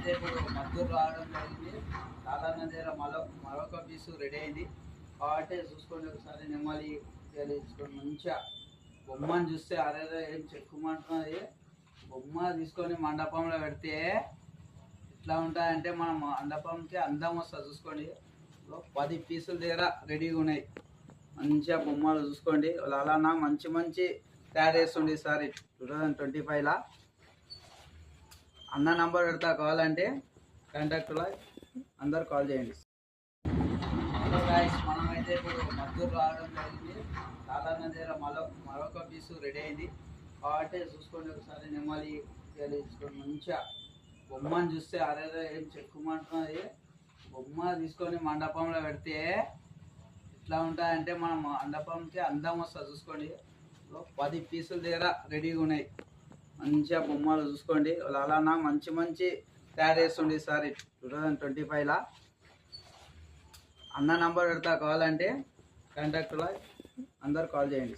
అయితే ఇప్పుడు మద్దూరు రావడం జరిగింది. చాలా దగ్గర మరొక పీసు రెడీ అయింది కాబట్టి చూసుకోండి ఒకసారి. నెమ్మది తీసుకొని మంచిగా బొమ్మను చూస్తే అరే ఏం చెక్కుమంటున్నది. బొమ్మ తీసుకొని మండపంలో పెడితే ఎట్లా ఉంటాయంటే మన మండపంకి అందం వస్తుంది. చూసుకోండి 10 పీసుల దగ్గర రెడీగా ఉన్నాయి. మంచిగా బొమ్మలు చూసుకోండి. అలానా మంచి మంచి తయారు చేస్తుండే ఈసారి 2025లా. అన్న నంబర్ పెడతా, కావాలంటే కాంటాక్ట్లో అందరు కాల్ చేయండి. హలో గాయస్, మనమైతే ఇప్పుడు మద్దూరు రావడం జరిగింది. చాలా దగ్గర మరొక పీసు రెడీ అయింది కాబట్టి చూసుకోండి ఒకసారి. నెమ్మది తీసుకొని మంచిగా బొమ్మను చూస్తే అరే ఏం చెక్కుమంటున్నది. బొమ్మ తీసుకొని మండపంలో పెడితే ఎట్లా ఉంటాయంటే మన మండపంకి అందం వస్తుంది. చూసుకోండి 10 పీసుల దగ్గర రెడీగా ఉన్నాయి. మంచిగా బొమ్మలు చూసుకోండి. అలానా మంచి మంచి తయారు చేస్తుండే ఈసారి 2025లా. అన్న నంబర్ పెడతా, కావాలంటే కాంటాక్ట్లో అందరు కాల్ చేయండి.